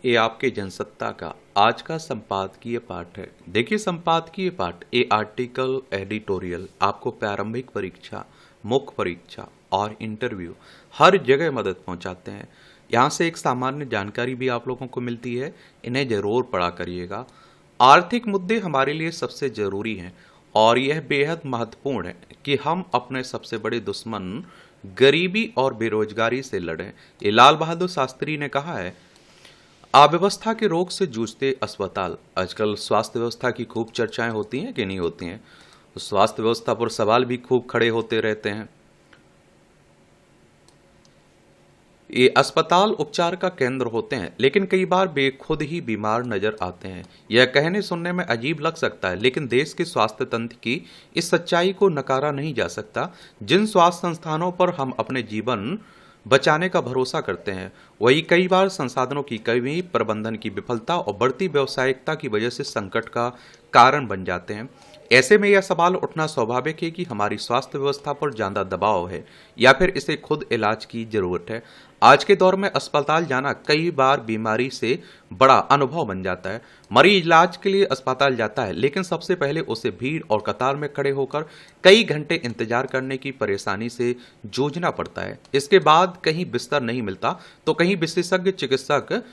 ये आपके जनसत्ता का आज का संपादकीय पाठ है। देखिए, संपादकीय पाठ ये आर्टिकल, एडिटोरियल आपको प्रारंभिक परीक्षा, मुख्य परीक्षा और इंटरव्यू हर जगह मदद पहुंचाते हैं। यहाँ से एक सामान्य जानकारी भी आप लोगों को मिलती है। इन्हें जरूर पढ़ा करिएगा। आर्थिक मुद्दे हमारे लिए सबसे जरूरी हैं और यह बेहद महत्वपूर्ण है कि हम अपने सबसे बड़े दुश्मन गरीबी और बेरोजगारी से लड़ें। ये लाल बहादुर शास्त्री ने कहा है। अव्यवस्था के रोग से जूझते अस्पताल। आजकल स्वास्थ्य व्यवस्था की खूब चर्चाएं होती हैं कि नहीं होती हैं। तो स्वास्थ्य व्यवस्था पर सवाल भी खूब खड़े होते रहते हैं। ये अस्पताल उपचार का केंद्र होते हैं, लेकिन कई बार बेखुद ही बीमार नजर आते हैं। यह कहने सुनने में अजीब लग सकता है, लेकिन देश के स्वास्थ्य तंत्र की इस सच्चाई को नकारा नहीं जा सकता। जिन स्वास्थ्य संस्थानों पर हम अपने जीवन बचाने का भरोसा करते हैं, वही कई बार संसाधनों की कमी, प्रबंधन की विफलता और बढ़ती व्यावसायिकता की वजह से संकट का कारण बन जाते हैं। ऐसे में यह सवाल उठना स्वाभाविक है कि हमारी स्वास्थ्य व्यवस्था पर ज्यादा दबाव है या फिर इसे खुद इलाज की जरूरत है। आज के दौर में अस्पताल जाना कई बार बीमारी से बड़ा अनुभव बन जाता है। मरीज इलाज के लिए अस्पताल जाता है, लेकिन सबसे पहले उसे भीड़ और कतार में खड़े होकर कई घंटे इंतजार करने की परेशानी से जूझना पड़ता है। इसके बाद कहीं बिस्तर नहीं मिलता तो कहीं विशेषज्ञ चिकित्सक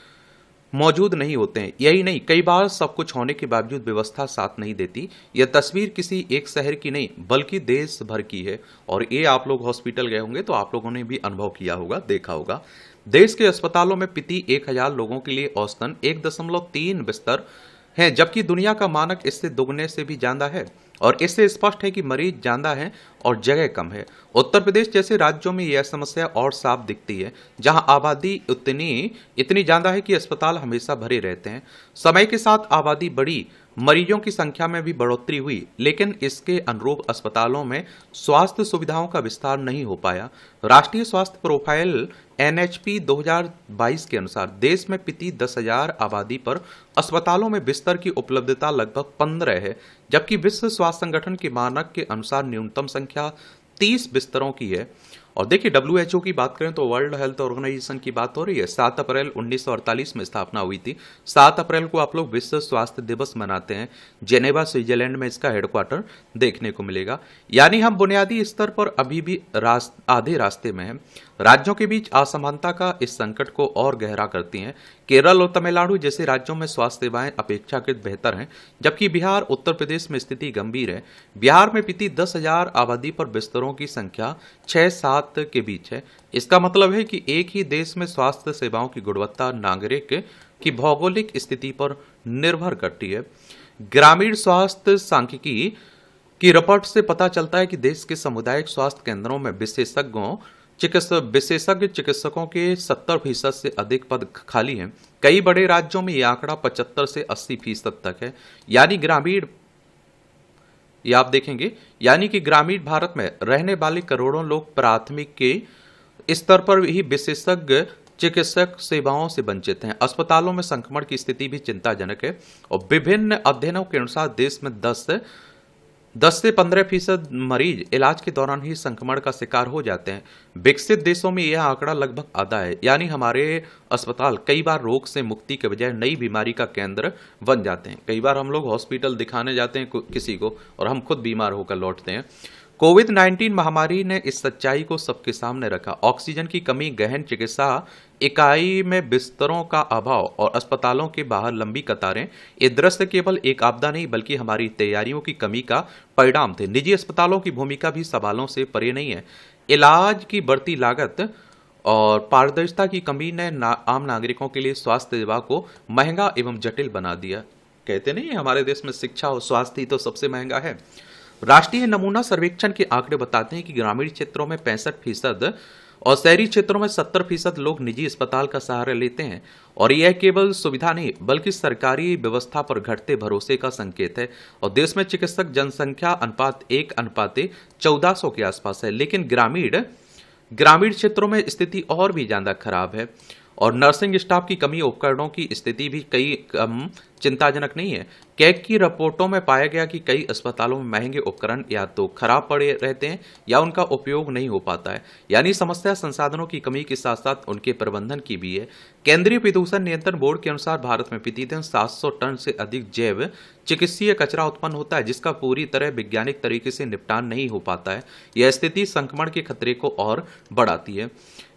मौजूद नहीं होते हैं। यही नहीं, कई बार सब कुछ होने के बावजूद व्यवस्था साथ नहीं देती। यह तस्वीर किसी एक शहर की नहीं बल्कि देश भर की है। और ये आप लोग हॉस्पिटल गए होंगे तो आप लोगों ने भी अनुभव किया होगा, देखा होगा। देश के अस्पतालों में प्रति 1000 लोगों के लिए औसतन 1.3 बिस्तर हैं, जबकि दुनिया का मानक इससे दुगने से भी ज्यादा है। और इससे स्पष्ट है कि मरीज ज्यादा हैं और जगह कम है। उत्तर प्रदेश जैसे राज्यों में यह समस्या और साफ दिखती है, जहां आबादी इतनी ज्यादा है कि अस्पताल हमेशा भरे रहते हैं। समय के साथ आबादी बढ़ी, मरीजों की संख्या में भी बढ़ोतरी हुई, लेकिन इसके अनुरूप अस्पतालों में स्वास्थ्य सुविधाओं का विस्तार नहीं हो पाया। राष्ट्रीय स्वास्थ्य प्रोफाइल एनएचपी 2022 के अनुसार देश में प्रति 10,000 आबादी पर अस्पतालों में बिस्तर की उपलब्धता लगभग 15 है, जबकि विश्व स्वास्थ्य संगठन के मानक के अनुसार न्यूनतम संख्या 30 बिस्तरों की है। और देखिए, डब्ल्यूएचओ की बात करें तो वर्ल्ड हेल्थ ऑर्गेनाइजेशन की बात हो रही है। 7 अप्रैल 1948 में स्थापना हुई थी। 7 अप्रैल को आप लोग विश्व स्वास्थ्य दिवस मनाते हैं। जेनेवा, स्विट्जरलैंड में इसका हेडक्वार्टर देखने को मिलेगा। यानी हम बुनियादी स्तर पर अभी भी आधे रास्ते में हैं। राज्यों के बीच असमानता का इस संकट को और गहरा करती हैं। केरल और तमिलनाडु जैसे राज्यों में स्वास्थ्य सेवाएं अपेक्षाकृत बेहतर हैं, जबकि बिहार, उत्तर प्रदेश में स्थिति गंभीर है। बिहार में प्रति 10,000 आबादी पर बिस्तरों की संख्या 6-7 के बीच है। इसका मतलब है कि एक ही देश में स्वास्थ्य सेवाओं की गुणवत्ता नागरिक की भौगोलिक स्थिति पर निर्भर करती है। ग्रामीण स्वास्थ्य सांख्यिकी की रिपोर्ट से पता चलता है कि देश के सामुदायिक स्वास्थ्य केंद्रों में विशेषज्ञ चिकित्सकों के 70% से अधिक पद खाली हैं। कई बड़े राज्यों में यह आंकड़ा 75 से 80% तक है। यानी कि ग्रामीण भारत में रहने वाले करोड़ों लोग प्राथमिक के स्तर पर ही विशेषज्ञ चिकित्सक सेवाओं से वंचित हैं। अस्पतालों में संक्रमण की स्थिति भी चिंताजनक है और विभिन्न अध्ययनों के अनुसार देश में 10 से 15% मरीज इलाज के दौरान ही संक्रमण का शिकार हो जाते हैं। विकसित देशों में यह आंकड़ा लगभग आधा है। यानी हमारे अस्पताल कई बार रोग से मुक्ति के बजाय नई बीमारी का केंद्र बन जाते हैं। कई बार हम लोग हॉस्पिटल दिखाने जाते हैं किसी को और हम खुद बीमार होकर लौटते हैं। कोविड-19 महामारी ने इस सच्चाई को सबके सामने रखा। ऑक्सीजन की कमी, गहन चिकित्सा इकाई में बिस्तरों का अभाव और अस्पतालों के बाहर लंबी कतारें, ये दृश्य केवल एक आपदा नहीं बल्कि हमारी तैयारियों की कमी का परिणाम थे। निजी अस्पतालों की भूमिका भी सवालों से परे नहीं है। इलाज की बढ़ती लागत और पारदर्शिता की कमी ने आम नागरिकों के लिए स्वास्थ्य सेवा को महंगा एवं जटिल बना दिया। कहते नहीं, हमारे देश में शिक्षा और स्वास्थ्य ही तो सबसे महंगा है। राष्ट्रीय नमूना सर्वेक्षण के आंकड़े बताते हैं कि ग्रामीण क्षेत्रों में 65% और शहरी क्षेत्रों में 70% लोग निजी अस्पताल का सहारा लेते हैं। और यह केवल सुविधा नहीं बल्कि सरकारी व्यवस्था पर घटते भरोसे का संकेत है। और देश में चिकित्सक जनसंख्या अनुपात 1:1400 के आसपास है, लेकिन ग्रामीण क्षेत्रों में स्थिति और भी ज्यादा खराब है। और नर्सिंग स्टाफ की कमी, उपकरणों की स्थिति भी कई कम चिंताजनक नहीं है। कैग की रिपोर्टों में पाया गया कि कई अस्पतालों में महंगे उपकरण या तो खराब पड़े रहते हैं या उनका उपयोग नहीं हो पाता है। यानी समस्या संसाधनों की कमी के साथ साथ उनके प्रबंधन की भी है। केंद्रीय प्रदूषण नियंत्रण बोर्ड के अनुसार भारत में प्रतिदिन 700 टन से अधिक जैव चिकित्सीय कचरा उत्पन्न होता है, जिसका पूरी तरह वैज्ञानिक तरीके से निपटान नहीं हो पाता है। यह स्थिति संक्रमण के खतरे को और बढ़ाती है।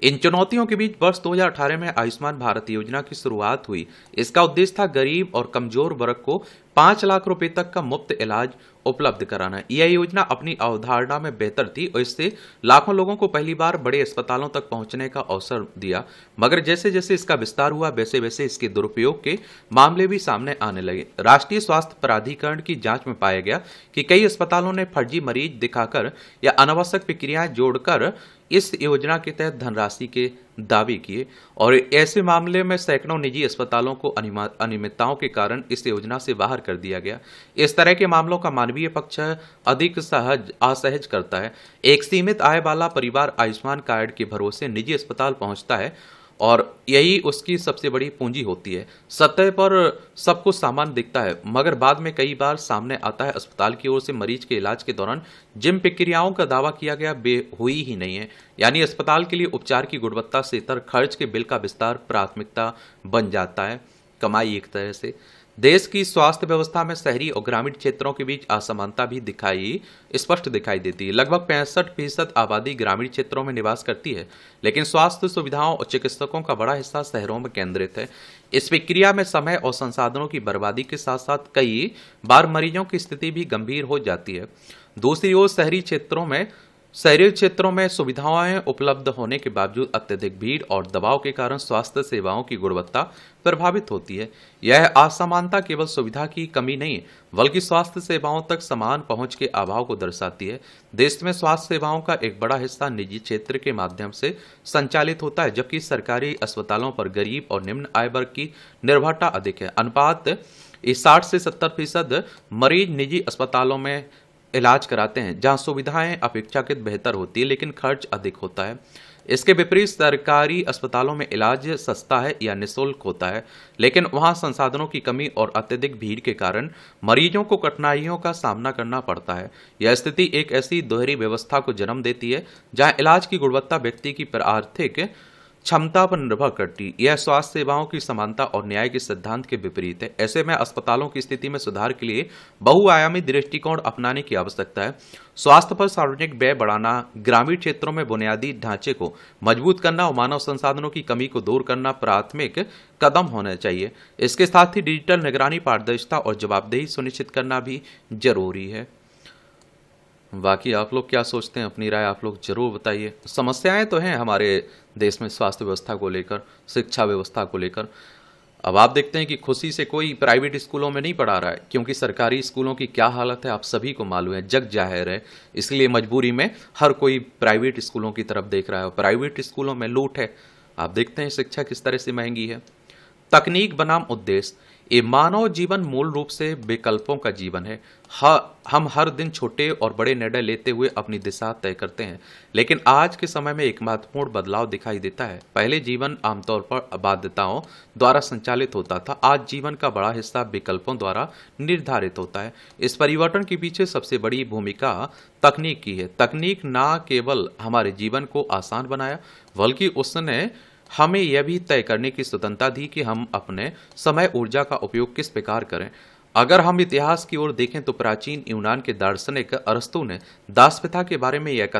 इन चुनौतियों के बीच वर्ष 2018 में आयुष्मान भारत योजना की शुरुआत हुई। इसका उद्देश्य था गरीब और कमजोर वर्ग को 5 लाख रुपए तक का मुफ्त इलाज उपलब्ध कराना। यह योजना अपनी अवधारणा में बेहतर थी और इससे लाखों लोगों को पहली बार बड़े अस्पतालों तक पहुंचने का अवसर दिया। मगर जैसे जैसे इसका विस्तार हुआ वैसे वैसे इसके दुरुपयोग के मामले भी सामने आने लगे। राष्ट्रीय स्वास्थ्य प्राधिकरण की जांच में पाया गया कि कई अस्पतालों ने फर्जी मरीज दिखाकर या अनावश्यक प्रक्रियाएं जोड़कर इस योजना के तहत धनराशि के दावे किए और ऐसे मामले में सैकड़ों निजी अस्पतालों को अनियमितताओं के कारण इस योजना से बाहर कर दिया गया। इस तरह के मामलों का मानवीय पक्ष अधिक असहज करता है। एक सीमित आय वाला परिवार आयुष्मान कार्ड के भरोसे निजी अस्पताल पहुंचता है और यही उसकी सबसे बड़ी पूंजी होती है। सतह पर सब कुछ सामान दिखता है, मगर बाद में कई बार सामने आता है अस्पताल की ओर से मरीज के इलाज के दौरान जिन प्रक्रियाओं का दावा किया गया वे हुई ही नहीं है। यानी अस्पताल के लिए उपचार की गुणवत्ता से इतर खर्च के बिल का विस्तार प्राथमिकता बन जाता है। कमाई एक तरह से देश की स्वास्थ्य व्यवस्था में शहरी और ग्रामीण क्षेत्रों के बीच असमानता भी स्पष्ट दिखाई देती है। लगभग 65% आबादी ग्रामीण क्षेत्रों में निवास करती है, लेकिन स्वास्थ्य सुविधाओं और चिकित्सकों का बड़ा हिस्सा शहरों में केंद्रित है। इस प्रक्रिया में समय और संसाधनों की बर्बादी के साथ साथ कई बार मरीजों की स्थिति भी गंभीर हो जाती है। दूसरी ओर शहरी क्षेत्रों में सुविधाएं उपलब्ध होने के बावजूद अत्यधिक भीड़ और दबाव के कारण स्वास्थ्य सेवाओं की गुणवत्ता प्रभावित होती है। यह असमानता केवल सुविधा की कमी नहीं बल्कि स्वास्थ्य सेवाओं तक समान पहुंच के अभाव को दर्शाती है। देश में स्वास्थ्य सेवाओं का एक बड़ा हिस्सा निजी क्षेत्र के माध्यम से संचालित होता है, जबकि सरकारी अस्पतालों पर गरीब और निम्न आय वर्ग की निर्भरता अधिक है। अनुपात 60 से 70% मरीज निजी अस्पतालों में इलाज कराते हैं, जहां सुविधाएं अपेक्षाकृत बेहतर होती है लेकिन खर्च अधिक होता है। इसके विपरीत सरकारी अस्पतालों में इलाज सस्ता है या निःशुल्क होता है, लेकिन वहां संसाधनों की कमी और अत्यधिक भीड़ के कारण मरीजों को कठिनाइयों का सामना करना पड़ता है। यह स्थिति एक ऐसी दोहरी व्यवस्था को जन्म देती है जहां इलाज की गुणवत्ता व्यक्ति की आर्थिक क्षमता पर निर्भर करती है। यह स्वास्थ्य सेवाओं की समानता और न्याय के सिद्धांत के विपरीत है। ऐसे में अस्पतालों की स्थिति में सुधार के लिए बहुआयामी दृष्टिकोण अपनाने की आवश्यकता है। स्वास्थ्य पर सार्वजनिक व्यय बढ़ाना, ग्रामीण क्षेत्रों में बुनियादी ढांचे को मजबूत करना और मानव संसाधनों की कमी को दूर करना प्राथमिक कदम होना चाहिए। इसके साथ ही डिजिटल निगरानी, पारदर्शिता और जवाबदेही सुनिश्चित करना भी जरूरी है। बाकी आप लोग क्या सोचते हैं, अपनी राय आप लोग जरूर बताइए। समस्याएं तो हैं हमारे देश में स्वास्थ्य व्यवस्था को लेकर, शिक्षा व्यवस्था को लेकर। अब आप देखते हैं कि खुशी से कोई प्राइवेट स्कूलों में नहीं पढ़ा रहा है, क्योंकि सरकारी स्कूलों की क्या हालत है आप सभी को मालूम है, जग जाहिर है। इसलिए मजबूरी में हर कोई प्राइवेट स्कूलों की तरफ देख रहा है और प्राइवेट स्कूलों में लूट है। आप देखते हैं शिक्षा किस तरह से महंगी है। तकनीक बनाम उद्देश्य, ये मानव जीवन मूल रूप से विकल्पों का जीवन है। हम हर दिन छोटे और बड़े निर्णय लेते हुए अपनी दिशा तय करते हैं, लेकिन आज के समय में एक महत्वपूर्ण बदलाव दिखाई देता है। पहले जीवन आमतौर पर बाध्यताओं द्वारा संचालित होता था, आज जीवन का बड़ा हिस्सा विकल्पों द्वारा निर्धारित होता है। इस परिवर्तन के पीछे सबसे बड़ी भूमिका तकनीक की है। तकनीक न केवल हमारे जीवन को आसान बनाया, बल्कि उसने हमें यह भी तय करने की स्वतंत्रता दी कि हम अपने समय ऊर्जा का उपयोग किस प्रकार करें। अगर हम इतिहास की ओर देखें तो प्राचीन यूनान के दार्शनिक अरस्तु ने दास प्रथा के बारे में यह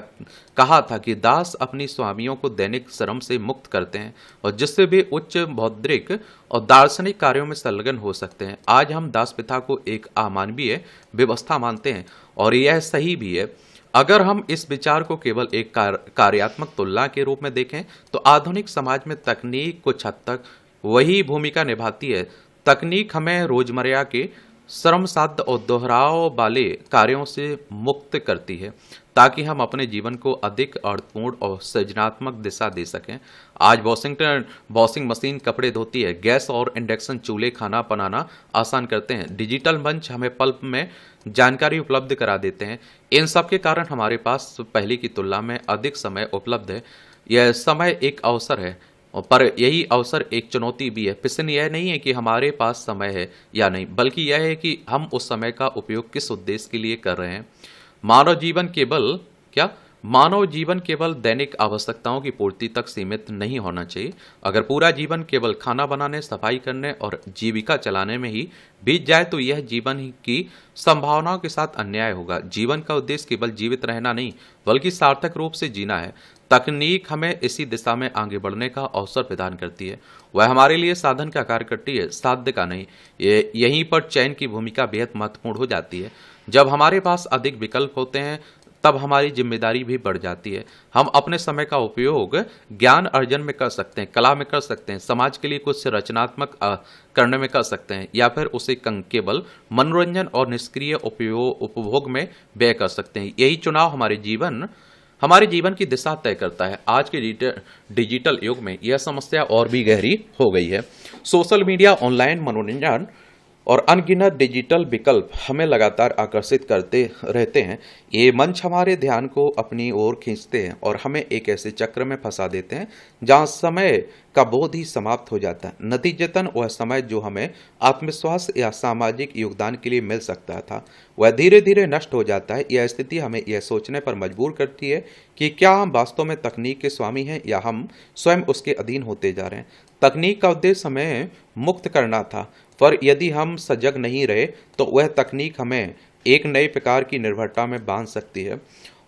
कहा था कि दास अपनी स्वामियों को दैनिक श्रम से मुक्त करते हैं और जिससे वे उच्च बौद्धिक और दार्शनिक कार्यों में संलग्न हो सकते हैं। आज हम दास प्रथा को एक अमानवीय व्यवस्था मानते हैं और यह सही भी है। अगर हम इस विचार को केवल एक कार्यात्मक तुलना के रूप में देखें तो आधुनिक समाज में तकनीक कुछ हद तक वही भूमिका निभाती है। तकनीक हमें रोजमर्रा के श्रम साध्य और दोहराव वाले कार्यों से मुक्त करती है ताकि हम अपने जीवन को अधिक अर्थपूर्ण और सृजनात्मक दिशा दे सकें। आज वॉशिंग मशीन कपड़े धोती है, गैस और इंडक्शन चूल्हे खाना बनाना आसान करते हैं, डिजिटल मंच हमें पल में जानकारी उपलब्ध करा देते हैं। इन सब के कारण हमारे पास पहले की तुलना में अधिक समय उपलब्ध है। यह समय एक अवसर है, पर यही अवसर एक चुनौती भी है। प्रश्न यह नहीं है कि हमारे पास समय है या नहीं, बल्कि यह है कि हम उस समय का उपयोग किस उद्देश्य के लिए कर रहे हैं। मानव जीवन केवल क्या मानव जीवन केवल दैनिक आवश्यकताओं की पूर्ति तक सीमित नहीं होना चाहिए। अगर पूरा जीवन केवल खाना बनाने, सफाई करने और जीविका चलाने में ही बीत जाए तो यह जीवन ही की संभावनाओं के साथ अन्याय होगा। जीवन का उद्देश्य केवल जीवित रहना नहीं, बल्कि सार्थक रूप से जीना है। तकनीक हमें इसी दिशा में आगे बढ़ने का अवसर प्रदान करती है। वह हमारे लिए साधन का कार्य करती है, साध्य का नहीं। यहीं पर चयन की भूमिका बेहद महत्वपूर्ण हो जाती है। जब हमारे पास अधिक विकल्प होते हैं तब हमारी जिम्मेदारी भी बढ़ जाती है। हम अपने समय का उपयोग ज्ञान अर्जन में कर सकते हैं, कला में कर सकते हैं, समाज के लिए कुछ रचनात्मक करने में कर सकते हैं, या फिर उसे केवल मनोरंजन और निष्क्रिय उपभोग में व्यय कर सकते हैं। यही चुनाव हमारे जीवन की दिशा तय करता है। आज के डिजिटल युग में यह समस्या और भी गहरी हो गई है। सोशल मीडिया, ऑनलाइन मनोरंजन और अनगिनत डिजिटल विकल्प हमें लगातार आकर्षित करते रहते हैं। ये मंच हमारे ध्यान को अपनी ओर खींचते हैं और हमें एक ऐसे चक्र में फंसा देते हैं जहां समय का बोध ही समाप्त हो जाता है। नतीजतन वह समय जो हमें आत्मविश्वास या सामाजिक योगदान के लिए मिल सकता था, वह धीरे धीरे नष्ट हो जाता है। यह स्थिति हमें यह सोचने पर मजबूर करती है कि क्या हम वास्तव में तकनीक के स्वामी हैं या हम स्वयं उसके अधीन होते जा रहे हैं। तकनीक का उद्देश्य हमें मुक्त करना था, पर यदि हम सजग नहीं रहे तो वह तकनीक हमें एक नए प्रकार की निर्भरता में बांध सकती है।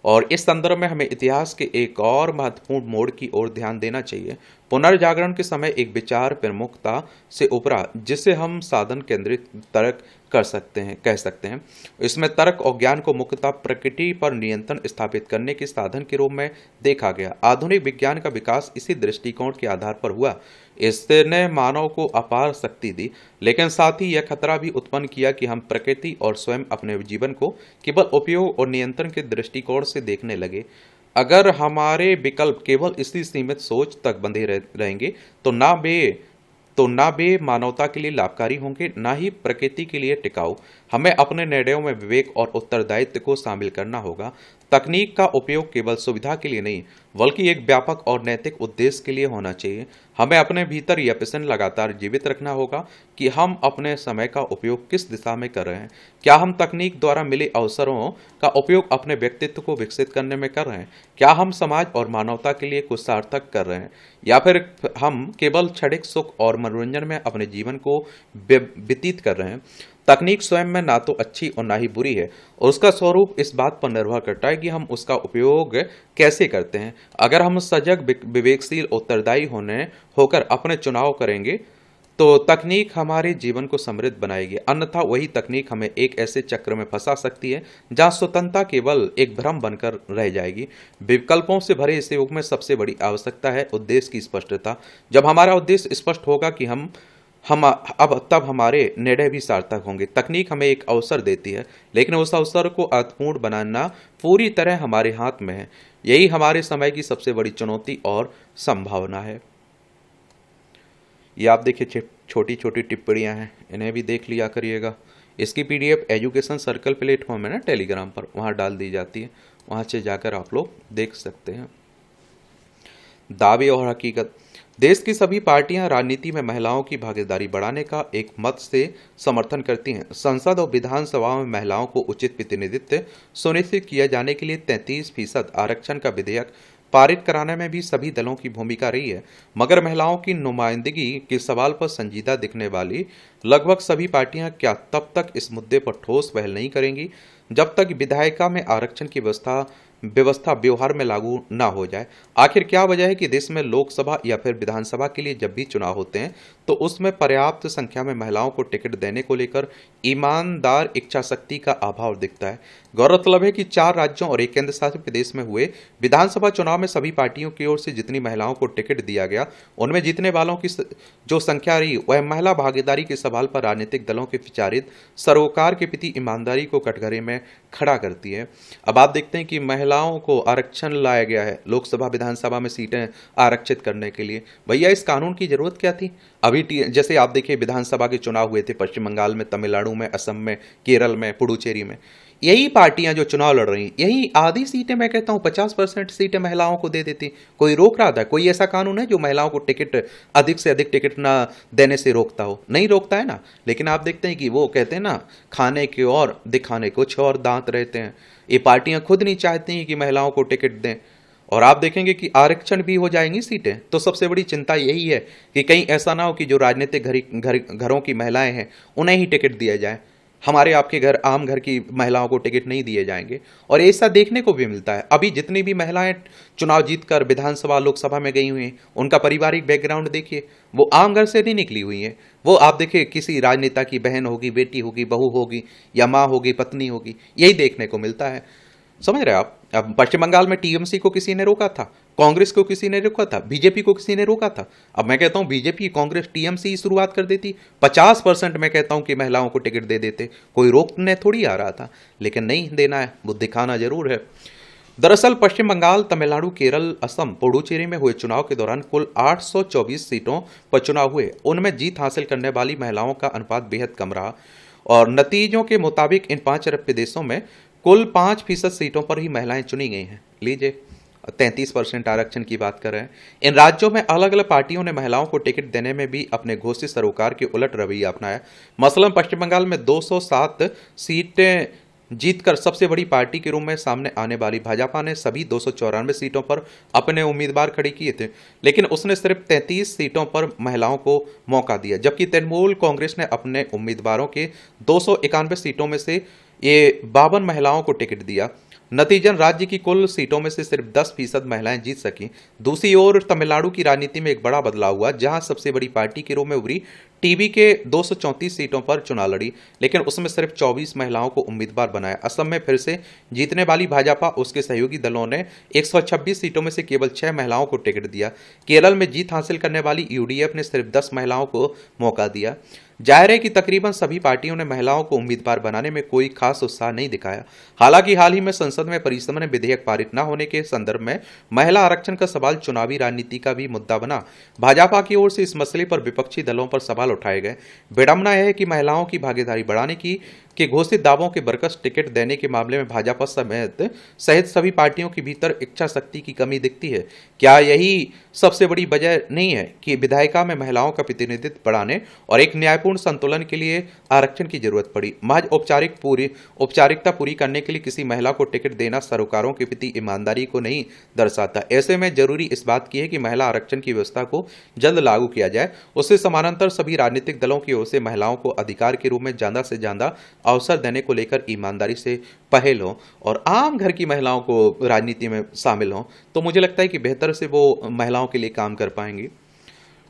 और इस संदर्भ में हमें इतिहास के एक और महत्वपूर्ण मोड़ की ओर ध्यान देना चाहिए। पुनर्जागरण के समय एक विचार प्रमुखता से उभरा जिसे हम साधन केंद्रित तर्क कह सकते हैं। इसमें तर्क और ज्ञान को मुख्यतः प्रकृति पर नियंत्रण स्थापित करने के साधन के रूप में देखा गया। आधुनिक विज्ञान का विकास इसी दृष्टिकोण के आधार पर हुआ। इसने मानव को अपार शक्ति दी, लेकिन साथ ही यह खतरा भी उत्पन्न किया कि हम प्रकृति और स्वयं अपने जीवन को केवल उपयोग और नियंत्रण के दृष्टिकोण से देखने लगे। अगर हमारे विकल्प केवल इसी सीमित सोच तक बंधे रहेंगे तो ना वे मानवता के लिए लाभकारी होंगे, ना ही प्रकृति के लिए टिकाऊ। हमें अपने निर्णयों में विवेक और उत्तरदायित्व को शामिल करना होगा। तकनीक का उपयोग केवल सुविधा के लिए नहीं, बल्कि एक व्यापक और नैतिक उद्देश्य के लिए होना चाहिए। हमें अपने भीतर यह प्रश्न लगातार जीवित रखना होगा कि हम अपने समय का उपयोग किस दिशा में कर रहे हैं। क्या हम तकनीक द्वारा मिले अवसरों का उपयोग अपने व्यक्तित्व को विकसित करने में कर रहे हैं? क्या हम समाज और मानवता के लिए कुछ सार्थक कर रहे हैं, या फिर हम केवल क्षणिक सुख और मनोरंजन में अपने जीवन को व्यतीत कर रहे हैं? तकनीक स्वयं में ना तो अच्छी और ना ही बुरी है, और उसका स्वरूप इस बात पर निर्भर करता है कि हम उसका उपयोग कैसे करते हैं। अगर हम सजग, विवेकशील, उत्तरदायी होकर अपने चुनाव करेंगे तो तकनीक हमारे जीवन को समृद्ध बनाएगी। अन्यथा वही तकनीक हमें एक ऐसे चक्र में फंसा सकती है जहां स्वतंत्रता केवल एक भ्रम बनकर रह जाएगी। विकल्पों से भरे इस युग में सबसे बड़ी आवश्यकता है उद्देश्य की स्पष्टता। जब हमारा उद्देश्य स्पष्ट होगा कि तब हमारे निर्णय भी सार्थक होंगे। तकनीक हमें एक अवसर देती है, लेकिन उस अवसर को अर्थपूर्ण बनाना पूरी तरह हमारे हाथ में है। यही हमारे समय की सबसे बड़ी चुनौती और संभावना है। ये आप देखिए छोटी छोटी टिप्पणियां हैं, इन्हें भी देख लिया करिएगा। इसकी पीडीएफ एजुकेशन सर्कल प्लेटफॉर्म है ना टेलीग्राम पर, वहाँ डाल दी जाती है, वहाँ से जाकर आप लोग देख सकते हैं। दावे और हकीकत। देश की सभी पार्टियां राजनीति में महिलाओं की भागीदारी बढ़ाने का एक मत से समर्थन करती हैं। संसद और विधानसभा में महिलाओं को उचित प्रतिनिधित्व सुनिश्चित किए जाने के लिए 33% आरक्षण का विधेयक पारित कराने में भी सभी दलों की भूमिका रही है। मगर महिलाओं की नुमाइंदगी के सवाल पर संजीदा दिखने वाली लगभग सभी पार्टियां क्या तब तक इस मुद्दे पर ठोस पहल नहीं करेंगी जब तक विधायिका में आरक्षण की व्यवस्था व्यवहार में लागू ना हो जाए। आखिर क्या वजह है कि देश में लोकसभा या फिर विधानसभा के लिए जब भी चुनाव होते हैं तो उसमें पर्याप्त संख्या में महिलाओं को टिकट देने को लेकर ईमानदार इच्छा शक्ति का अभाव दिखता है। गौरतलब है कि 4 राज्यों और एक केंद्र शासित प्रदेश में हुए विधानसभा चुनाव में सभी पार्टियों की ओर से जितनी महिलाओं को टिकट दिया गया, उनमें जीतने वालों की जो संख्या रही वह महिला भागीदारी के सवाल पर राजनीतिक दलों के विचारित सरोकार के प्रति ईमानदारी को कटघरे में खड़ा करती है। अब आप देखते हैं कि महिलाओं को आरक्षण लाया गया है लोकसभा विधानसभा में सीटें आरक्षित करने के लिए। भैया इस कानून की जरूरत क्या थी? अभी जैसे आप देखिए विधानसभा के चुनाव हुए थे पश्चिम बंगाल में, तमिलनाडु में, असम में, केरल में, पुडुचेरी में। यही पार्टियां जो चुनाव लड़ रही, यही आधी सीटें, मैं कहता हूं 50% सीटें महिलाओं को दे देती। कोई रोक रहा था? कोई ऐसा कानून है जो महिलाओं को टिकट, अधिक से अधिक टिकट ना देने से रोकता हो? नहीं रोकता है ना। लेकिन आप देखते हैं कि वो कहते हैं ना, खाने के और दिखाने कुछ और दांत रहते हैं। ये पार्टियां खुद नहीं चाहती कि महिलाओं को टिकट दें। और आप देखेंगे कि आरक्षण भी हो जाएंगी सीटें, तो सबसे बड़ी चिंता यही है कि कहीं ऐसा ना हो कि जो राजनीतिक घरों की महिलाएं हैं उन्हें ही टिकट दिया जाए, हमारे आपके घर, आम घर की महिलाओं को टिकट नहीं दिए जाएंगे। और ऐसा देखने को भी मिलता है। अभी जितनी भी महिलाएं चुनाव जीतकर विधानसभा, लोकसभा में गई हुई हैं, उनका पारिवारिक बैकग्राउंड देखिए, वो आम घर से नहीं निकली हुई हैं। वो आप देखिए किसी राजनेता की बहन होगी, बेटी होगी, बहू होगी, या माँ होगी, पत्नी होगी, यही देखने को मिलता है। समझ रहे हैं आप? अब पश्चिम बंगाल में टीएमसी को किसी ने रोका था, कांग्रेस को किसी ने रोका था, बीजेपी को किसी ने रोका था? अब मैं कहता हूं बीजेपी, कांग्रेस, टीएमसी ही शुरुआत कर देती, 50% मैं कहता हूं कि महिलाओं को टिकट दे देते, कोई रोकने थोड़ी आ रहा था। लेकिन नहीं देना है, वो दिखाना जरूर है। दरअसल पश्चिम बंगाल, तमिलनाडु, केरल, असम, पुडुचेरी में हुए चुनाव के दौरान कुल 824 सीटों पर चुनाव हुए। उनमें जीत हासिल करने वाली महिलाओं का अनुपात बेहद कम रहा और नतीजों के मुताबिक इन 5 अरब प्रदेशों में कुल 5% सीटों पर ही महिलाएं चुनी गई हैं। लीजिए, 33% आरक्षण की बात कर रहे हैं। इन राज्यों में अलग अलग पार्टियों ने महिलाओं को टिकट देने में भी अपने घोषित सरोकार के उलट रवैया अपनाया। मसलन पश्चिम बंगाल में 207 सीटें जीतकर सबसे बड़ी पार्टी के रूप में सामने आने वाली भाजपा ने सभी 294 सीटों पर अपने उम्मीदवार खड़े किए थे, लेकिन उसने सिर्फ 33 सीटों पर महिलाओं को मौका दिया। जबकि तृणमूल कांग्रेस ने अपने उम्मीदवारों के 291 सीटों में से ये 52 महिलाओं को टिकट दिया। नतीजन राज्य की कुल सीटों में से सिर्फ 10% महिलाएं जीत सकी। दूसरी ओर तमिलनाडु की राजनीति में एक बड़ा बदलाव हुआ, जहां सबसे बड़ी पार्टी के रूप में उभरी टीवी के 234 सीटों पर चुनाव लड़ी, लेकिन उसमें सिर्फ 24 महिलाओं को उम्मीदवार बनाया। असम में फिर से जीतने वाली भाजपा, उसके सहयोगी दलों ने 126 सीटों में से केवल 6 महिलाओं को टिकट दिया। केरल में जीत हासिल करने वाली यूडीएफ ने सिर्फ 10 महिलाओं को मौका दिया। जाहिर है कि तकरीबन सभी पार्टियों ने महिलाओं को उम्मीदवार बनाने में कोई खास उत्साह नहीं दिखाया। हालांकि हाल ही में संसद में परिसमन विधेयक पारित न होने के संदर्भ में महिला आरक्षण का सवाल चुनावी राजनीति का भी मुद्दा बना। भाजपा की ओर से इस मसले पर विपक्षी दलों पर सवाल उठाए गए। विडंबना यह है कि महिलाओं की भागीदारी बढ़ाने की के घोषित दावों के बरकस टिकट देने के मामले में भाजपा सहित सभी पार्टियों के भीतर इच्छा शक्ति की कमी दिखती है। क्या यही सबसे बड़ी वजह नहीं है कि विधायिका में महिलाओं का प्रतिनिधित्व बढ़ाने और एक न्यायपूर्ण संतुलन के लिए आरक्षण की जरूरत पड़ी? महज औपचारिकता पूरी करने के लिए किसी महिला को टिकट देना सरोकारों के प्रति ईमानदारी को नहीं दर्शाता। ऐसे में जरूरी इस बात की है कि महिला आरक्षण की व्यवस्था को जल्द लागू किया जाए। उससे समानांतर सभी राजनीतिक दलों की ओर से महिलाओं को अधिकार के रूप में ज्यादा से ज्यादा अवसर देने को लेकर ईमानदारी से पहल हो और आम घर की महिलाओं को राजनीति में शामिल हो, तो मुझे लगता है कि बेहतर से वो महिलाओं के लिए काम कर पाएंगी।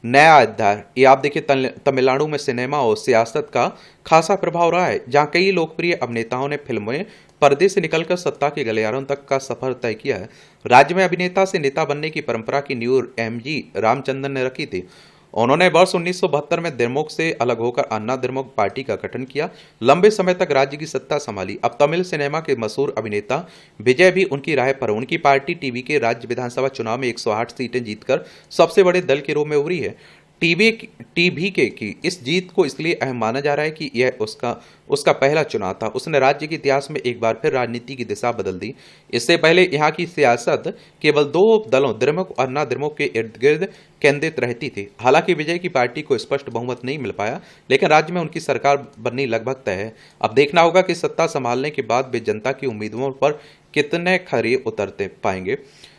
नया अध्याय, ये आप देखिए, तमिलनाडु में सिनेमा और सियासत का खासा प्रभाव रहा है, जहां कई लोकप्रिय अभिनेताओं ने फिल्में पर्दे से निकलकर सत्ता के गलियारों तक का सफर तय किया है। राज्य में अभिनेता से नेता बनने की परंपरा की नींव एमजी रामचंद्रन ने रखी थी। उन्होंने वर्ष 1972 में द्रमुक से अलग होकर अन्ना द्रमुक पार्टी का गठन किया, लंबे समय तक राज्य की सत्ता संभाली। अब तमिल सिनेमा के मशहूर अभिनेता विजय भी उनकी राह पर। उनकी पार्टी टीवी के राज्य विधानसभा चुनाव में 108 सीटें जीतकर सबसे बड़े दल के रूप में उभरी है। टीवीके की इस जीत को इसलिए अहम माना जा रहा है कि यह उसका पहला चुनाव था। उसने राज्य के इतिहास में एक बार फिर राजनीति की दिशा बदल दी। इससे पहले यहाँ की सियासत केवल 2 दलों, द्रमुक और अन्ना द्रमुक के इर्द गिर्द केंद्रित रहती थी। हालांकि विजय की पार्टी को स्पष्ट बहुमत नहीं मिल पाया, लेकिन राज्य में उनकी सरकार बननी लगभग तय है। अब देखना होगा कि सत्ता संभालने के बाद वे जनता की उम्मीदों पर कितने खरे उतरते पाएंगे।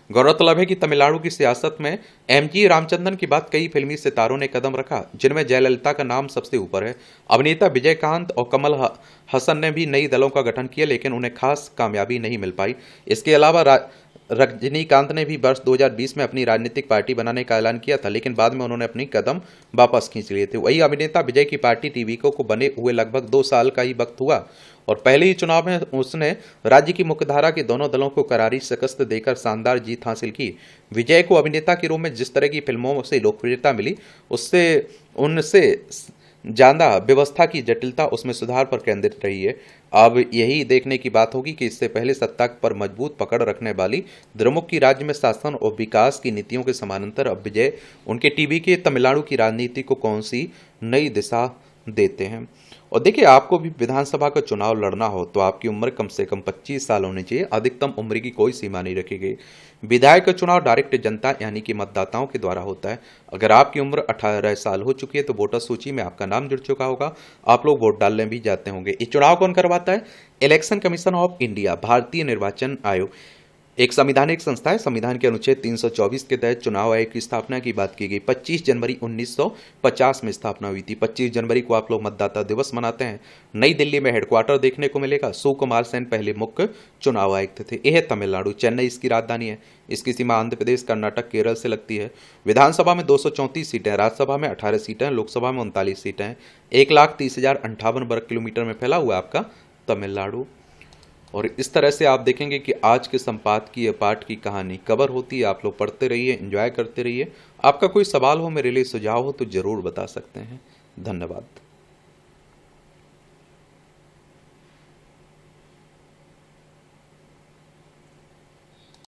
गौरतलब है कि तमिलनाडु की सियासत में एमजी रामचंद्रन के बाद कई फिल्मी सितारों ने कदम रखा, जिनमें जयललिता का नाम सबसे ऊपर है। अभिनेता विजयकांत और कमल हसन ने भी नई दलों का गठन किया, लेकिन उन्हें खास कामयाबी नहीं मिल पाई। इसके अलावा रजनीकांत ने भी वर्ष 2020 में अपनी राजनीतिक पार्टी बनाने का ऐलान किया था, लेकिन बाद में उन्होंने अपनी कदम वापस खींच लिए थे। वही अभिनेता विजय की पार्टी टीवीको को बने हुए लगभग 2 साल का ही वक्त हुआ और पहले ही चुनाव में उसने राज्य की मुख्यधारा के दोनों दलों को करारी शिकस्त देकर शानदार जीत हासिल की। विजय को अभिनेता के रूप में जिस तरह की फिल्मों से लोकप्रियता मिली, उनसे ज्यादा व्यवस्था की जटिलता, उसमें सुधार पर केंद्रित रही है। अब यही देखने की बात होगी कि इससे पहले सत्ता पर मजबूत पकड़ रखने वाली द्रमुक की राज्य में शासन और विकास की नीतियों के समानांतर अब विजय उनके टीवी के तमिलनाडु की राजनीति को कौन सी नई दिशा देते हैं। और देखिए, आपको भी विधानसभा का चुनाव लड़ना हो तो आपकी उम्र कम से कम 25 साल होनी चाहिए। अधिकतम उम्र की कोई सीमा नहीं रखी गई। विधायक का चुनाव डायरेक्ट जनता यानी कि मतदाताओं के द्वारा होता है। अगर आपकी उम्र 18 साल हो चुकी है तो वोटर सूची में आपका नाम जुड़ चुका होगा, आप लोग वोट डालने भी जाते होंगे। ये चुनाव कौन करवाता है? इलेक्शन कमीशन ऑफ इंडिया, भारतीय निर्वाचन आयोग, एक संवैधानिक संस्था है। संविधान के अनुच्छेद 324 के तहत चुनाव आयोग की स्थापना की बात की गई। 25 जनवरी 1950 में स्थापना हुई थी। 25 जनवरी को आप लोग मतदाता दिवस मनाते हैं। नई दिल्ली में हेडक्वार्टर देखने को मिलेगा। सुकुमार सेन पहले मुख्य चुनाव आयुक्त थे। यह है तमिलनाडु, चेन्नई इसकी राजधानी है। इसकी सीमा आंध्र प्रदेश, कर्नाटक, केरल से लगती है। विधानसभा में 234 सीटें हैं, राज्यसभा में 18 सीटें हैं, लोकसभा में 39 सीटें हैं। 1,30,058 वर्ग किलोमीटर में फैला हुआ है आपका तमिलनाडु। और इस तरह से आप देखेंगे कि आज के संपादकीय पाठ की कहानी कवर होती है। आप लोग पढ़ते रहिए, एंजॉय करते रहिए। आपका कोई सवाल हो, मेरे लिए सुझाव हो तो ज़रूर बता सकते हैं। धन्यवाद।